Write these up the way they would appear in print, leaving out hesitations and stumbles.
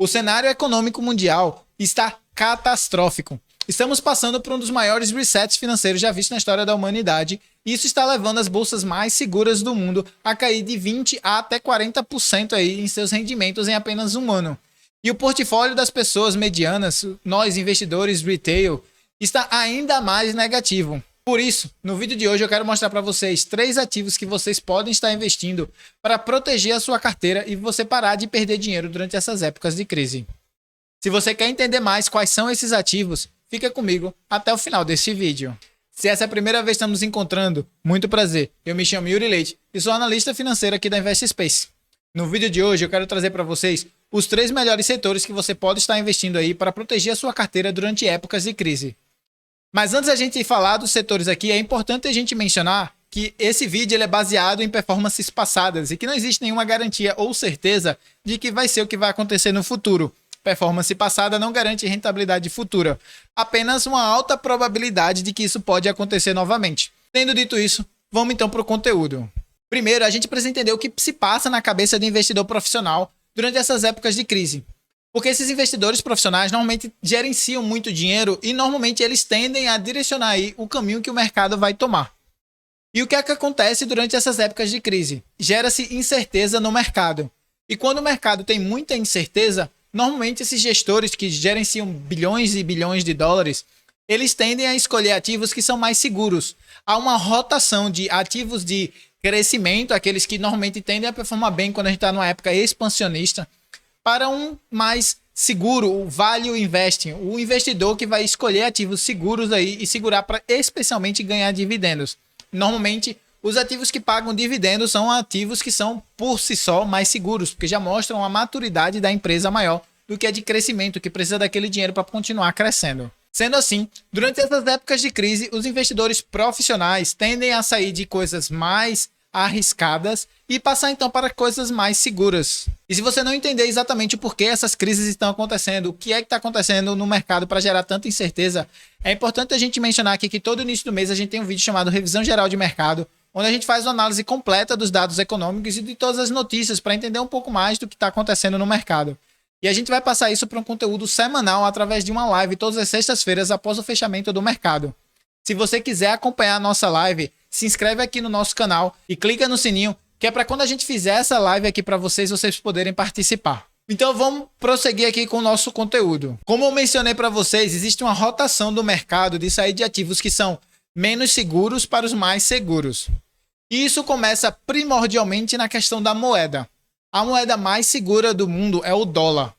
O cenário econômico mundial está catastrófico. Estamos passando por um dos maiores resets financeiros já vistos na história da humanidade, e isso está levando as bolsas mais seguras do mundo a cair de 20% a até 40% aí em seus rendimentos em apenas um ano. E o portfólio das pessoas medianas, nós investidores retail, está ainda mais negativo. Por isso, no vídeo de hoje eu quero mostrar para vocês 3 ativos que vocês podem estar investindo para proteger a sua carteira e você parar de perder dinheiro durante essas épocas de crise. Se você quer entender mais quais são esses ativos, fica comigo até o final desse vídeo. Se essa é a primeira vez que estamos nos encontrando, muito prazer. Eu me chamo Yuri Leite e sou analista financeiro aqui da InvestSpace. No vídeo de hoje eu quero trazer para vocês os 3 melhores setores que você pode estar investindo aí para proteger a sua carteira durante épocas de crise. Mas antes da gente falar dos setores aqui, é importante a gente mencionar que esse vídeo ele é baseado em performances passadas e que não existe nenhuma garantia ou certeza de que vai ser o que vai acontecer no futuro. Performance passada não garante rentabilidade futura, apenas uma alta probabilidade de que isso pode acontecer novamente. Tendo dito isso, vamos então para o conteúdo. Primeiro, a gente precisa entender o que se passa na cabeça do investidor profissional durante essas épocas de crise. Porque esses investidores profissionais normalmente gerenciam muito dinheiro e normalmente eles tendem a direcionar aí o caminho que o mercado vai tomar. E o que é que acontece durante essas épocas de crise? Gera-se incerteza no mercado. E quando o mercado tem muita incerteza, normalmente esses gestores que gerenciam bilhões e bilhões de dólares, eles tendem a escolher ativos que são mais seguros. Há uma rotação de ativos de crescimento, aqueles que normalmente tendem a performar bem quando a gente está numa época expansionista, para um mais seguro, o value investing, o investidor que vai escolher ativos seguros aí e segurar para especialmente ganhar dividendos. Normalmente, os ativos que pagam dividendos são ativos que são por si só mais seguros, porque já mostram a maturidade da empresa maior do que a de crescimento, que precisa daquele dinheiro para continuar crescendo. Sendo assim, durante essas épocas de crise, os investidores profissionais tendem a sair de coisas mais arriscadas e passar então para coisas mais seguras. E se você não entender exatamente o porquê essas crises estão acontecendo, o que é que está acontecendo no mercado para gerar tanta incerteza, é importante a gente mencionar aqui que todo início do mês a gente tem um vídeo chamado Revisão Geral de Mercado, onde a gente faz uma análise completa dos dados econômicos e de todas as notícias para entender um pouco mais do que está acontecendo no mercado. E a gente vai passar isso para um conteúdo semanal através de uma live todas as sextas-feiras após o fechamento do mercado. Se você quiser acompanhar a nossa live, se inscreve aqui no nosso canal e clica no sininho, que é para quando a gente fizer essa live aqui para vocês poderem participar. Então vamos prosseguir aqui com o nosso conteúdo. Como eu mencionei para vocês, existe uma rotação do mercado de sair de ativos que são menos seguros para os mais seguros. E isso começa primordialmente na questão da moeda. A moeda mais segura do mundo é o dólar.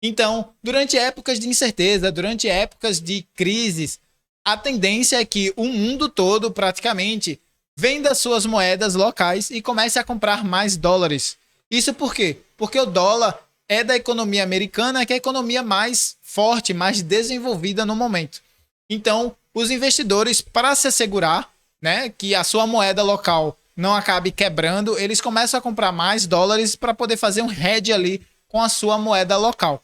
Então, durante épocas de incerteza, durante épocas de crises, a tendência é que o mundo todo, praticamente, venda suas moedas locais e comece a comprar mais dólares. Isso por quê? Porque o dólar é da economia americana, que é a economia mais forte, mais desenvolvida no momento. Então, os investidores, para se assegurar, né, que a sua moeda local não acabe quebrando, eles começam a comprar mais dólares para poder fazer um hedge ali com a sua moeda local.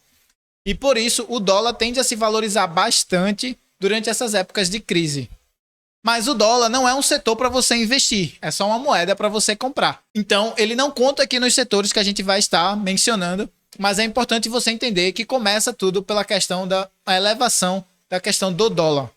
E por isso, o dólar tende a se valorizar bastante durante essas épocas de crise. Mas o dólar não é um setor para você investir, é só uma moeda para você comprar. Então, ele não conta aqui nos setores que a gente vai estar mencionando, mas é importante você entender que começa tudo pela questão da elevação da questão do dólar.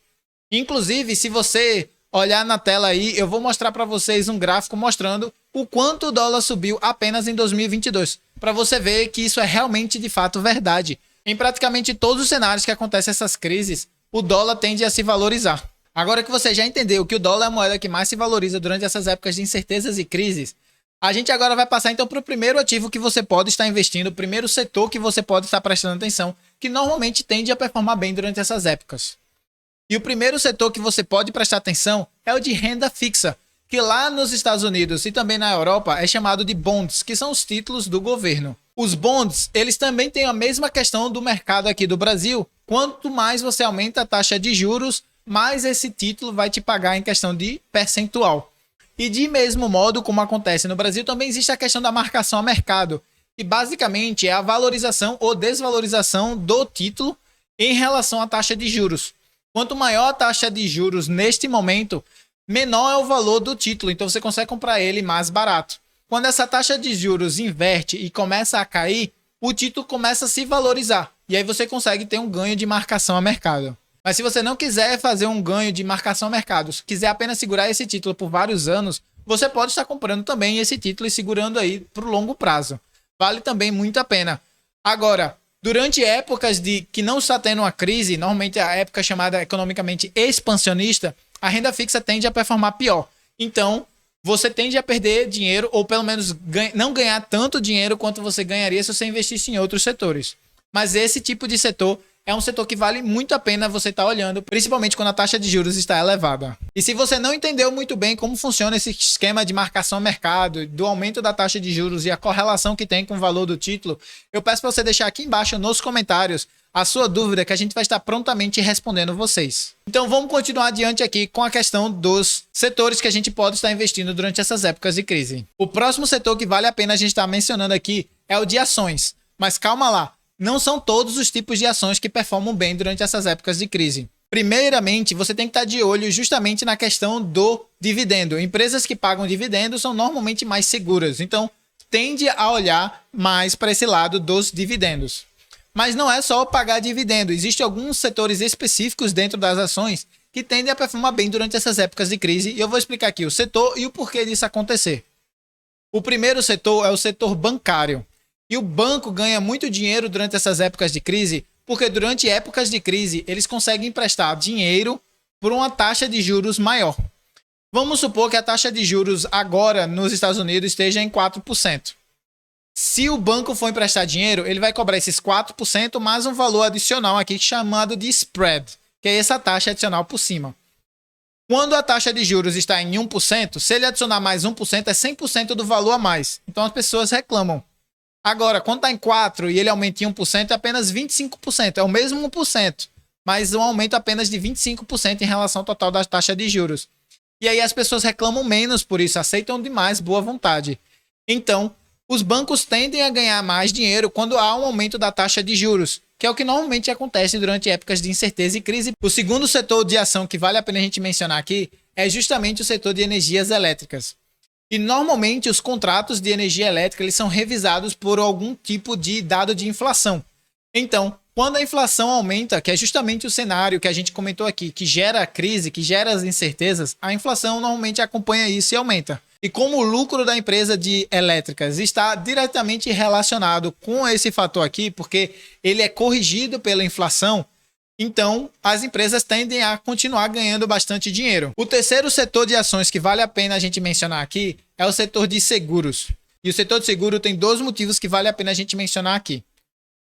Inclusive, se você olhar na tela aí, eu vou mostrar para vocês um gráfico mostrando o quanto o dólar subiu apenas em 2022, para você ver que isso é realmente de fato verdade. Em praticamente todos os cenários que acontecem essas crises, o dólar tende a se valorizar. Agora que você já entendeu que o dólar é a moeda que mais se valoriza durante essas épocas de incertezas e crises, a gente agora vai passar então para o primeiro ativo que você pode estar investindo, o primeiro setor que você pode estar prestando atenção, que normalmente tende a performar bem durante essas épocas. E o primeiro setor que você pode prestar atenção é o de renda fixa, que lá nos Estados Unidos e também na Europa é chamado de bonds, que são os títulos do governo. Os bonds, eles também têm a mesma questão do mercado aqui do Brasil. Quanto mais você aumenta a taxa de juros, mais esse título vai te pagar em questão de percentual. E de mesmo modo, como acontece no Brasil, também existe a questão da marcação a mercado. E basicamente é a valorização ou desvalorização do título em relação à taxa de juros. Quanto maior a taxa de juros neste momento, menor é o valor do título, então você consegue comprar ele mais barato. Quando essa taxa de juros inverte e começa a cair, o título começa a se valorizar. E aí você consegue ter um ganho de marcação a mercado. Mas se você não quiser fazer um ganho de marcação a mercado, se quiser apenas segurar esse título por vários anos, você pode estar comprando também esse título e segurando aí por longo prazo. Vale também muito a pena. Agora, durante épocas de que não está tendo uma crise, normalmente a época chamada economicamente expansionista, a renda fixa tende a performar pior. Então, você tende a perder dinheiro ou pelo menos não ganhar tanto dinheiro quanto você ganharia se você investisse em outros setores. Mas esse tipo de setor é um setor que vale muito a pena você estar olhando, principalmente quando a taxa de juros está elevada. E se você não entendeu muito bem como funciona esse esquema de marcação a mercado, do aumento da taxa de juros e a correlação que tem com o valor do título, eu peço para você deixar aqui embaixo nos comentários a sua dúvida, que a gente vai estar prontamente respondendo vocês. Então vamos continuar adiante aqui com a questão dos setores que a gente pode estar investindo durante essas épocas de crise. O próximo setor que vale a pena a gente estar mencionando aqui é o de ações. Mas calma lá. Não são todos os tipos de ações que performam bem durante essas épocas de crise. Primeiramente, você tem que estar de olho justamente na questão do dividendo. Empresas que pagam dividendos são normalmente mais seguras, então tende a olhar mais para esse lado dos dividendos. Mas não é só pagar dividendo, existem alguns setores específicos dentro das ações que tendem a performar bem durante essas épocas de crise, e eu vou explicar aqui o setor e o porquê disso acontecer. O primeiro setor é o setor bancário. E o banco ganha muito dinheiro durante essas épocas de crise, porque durante épocas de crise eles conseguem emprestar dinheiro por uma taxa de juros maior. Vamos supor que a taxa de juros agora nos Estados Unidos esteja em 4%. Se o banco for emprestar dinheiro, ele vai cobrar esses 4% mais um valor adicional aqui chamado de spread, que é essa taxa adicional por cima. Quando a taxa de juros está em 1%, se ele adicionar mais 1%, é 100% do valor a mais. Então as pessoas reclamam. Agora, quando está em 4% e ele aumenta em 1%, é apenas 25%. É o mesmo 1%, mas um aumento apenas de 25% em relação ao total da taxa de juros. E aí as pessoas reclamam menos por isso, aceitam demais, boa vontade. Então, os bancos tendem a ganhar mais dinheiro quando há um aumento da taxa de juros, que é o que normalmente acontece durante épocas de incerteza e crise. O segundo setor de ação que vale a pena a gente mencionar aqui é justamente o setor de energias elétricas. E normalmente os contratos de energia elétrica eles são revisados por algum tipo de dado de inflação. Então, quando a inflação aumenta, que é justamente o cenário que a gente comentou aqui, que gera a crise, que gera as incertezas, a inflação normalmente acompanha isso e aumenta. E como o lucro da empresa de elétricas está diretamente relacionado com esse fator aqui, porque ele é corrigido pela inflação, então as empresas tendem a continuar ganhando bastante dinheiro. O terceiro setor de ações que vale a pena a gente mencionar aqui é o setor de seguros. E o setor de seguro tem dois motivos que vale a pena a gente mencionar aqui.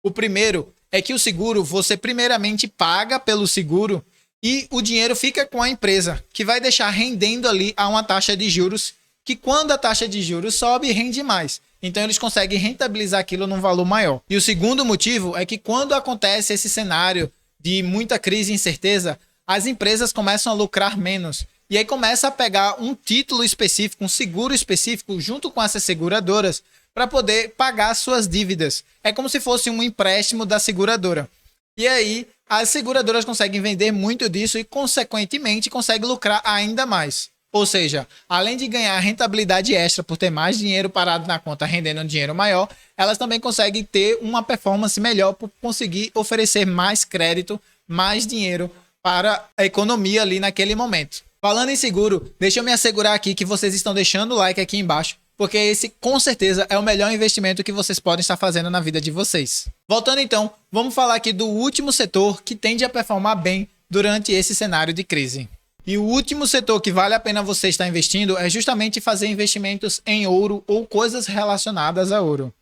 O primeiro é que o seguro, você primeiramente paga pelo seguro e o dinheiro fica com a empresa, que vai deixar rendendo ali a uma taxa de juros, que quando a taxa de juros sobe, rende mais. Então eles conseguem rentabilizar aquilo num valor maior. E o segundo motivo é que quando acontece esse cenário de muita crise e incerteza, as empresas começam a lucrar menos. E aí começa a pegar um título específico, um seguro específico, junto com essas seguradoras, para poder pagar suas dívidas. É como se fosse um empréstimo da seguradora. E aí as seguradoras conseguem vender muito disso e, consequentemente, conseguem lucrar ainda mais. Ou seja, além de ganhar rentabilidade extra por ter mais dinheiro parado na conta rendendo um dinheiro maior, elas também conseguem ter uma performance melhor por conseguir oferecer mais crédito, mais dinheiro para a economia ali naquele momento. Falando em seguro, deixa eu me assegurar aqui que vocês estão deixando o like aqui embaixo, porque esse com certeza é o melhor investimento que vocês podem estar fazendo na vida de vocês. Voltando então, vamos falar aqui do último setor que tende a performar bem durante esse cenário de crise. E o último setor que vale a pena você estar investindo é justamente fazer investimentos em ouro ou coisas relacionadas a ouro.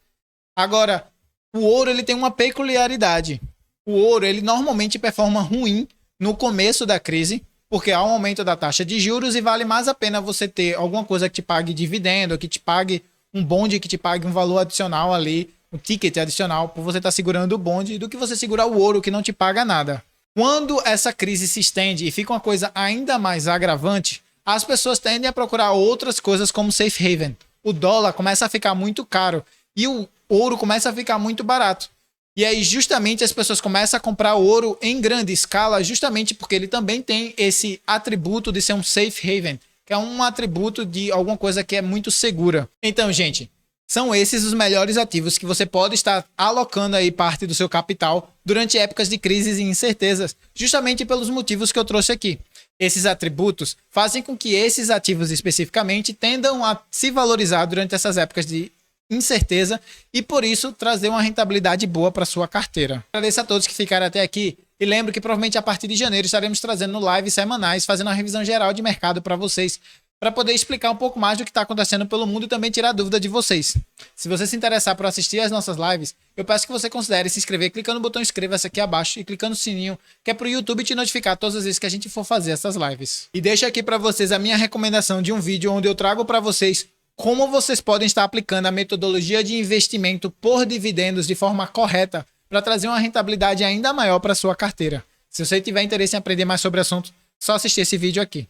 Agora, o ouro ele tem uma peculiaridade. O ouro ele normalmente performa ruim no começo da crise, porque há um aumento da taxa de juros e vale mais a pena você ter alguma coisa que te pague dividendo, que te pague um bonde, que te pague um valor adicional ali, um ticket adicional por você estar segurando o bonde, do que você segurar o ouro que não te paga nada. Quando essa crise se estende e fica uma coisa ainda mais agravante, as pessoas tendem a procurar outras coisas como safe haven. O dólar começa a ficar muito caro e o ouro começa a ficar muito barato. E aí justamente as pessoas começam a comprar ouro em grande escala justamente porque ele também tem esse atributo de ser um safe haven, que é um atributo de alguma coisa que é muito segura. Então, gente, São esses os melhores ativos que você pode estar alocando aí parte do seu capital durante épocas de crises e incertezas, justamente pelos motivos que eu trouxe aqui. Esses atributos fazem com que esses ativos especificamente tendam a se valorizar durante essas épocas de incerteza e, por isso, trazer uma rentabilidade boa para sua carteira. Agradeço a todos que ficaram até aqui e lembro que provavelmente a partir de janeiro estaremos trazendo lives semanais, fazendo uma revisão geral de mercado para vocês, para poder explicar um pouco mais do que está acontecendo pelo mundo e também tirar dúvida de vocês. Se você se interessar por assistir às nossas lives, eu peço que você considere se inscrever clicando no botão inscreva-se aqui abaixo e clicando no sininho, que é para o YouTube te notificar todas as vezes que a gente for fazer essas lives. E deixo aqui para vocês a minha recomendação de um vídeo onde eu trago para vocês como vocês podem estar aplicando a metodologia de investimento por dividendos de forma correta para trazer uma rentabilidade ainda maior para sua carteira. Se você tiver interesse em aprender mais sobre o assunto, só assistir esse vídeo aqui.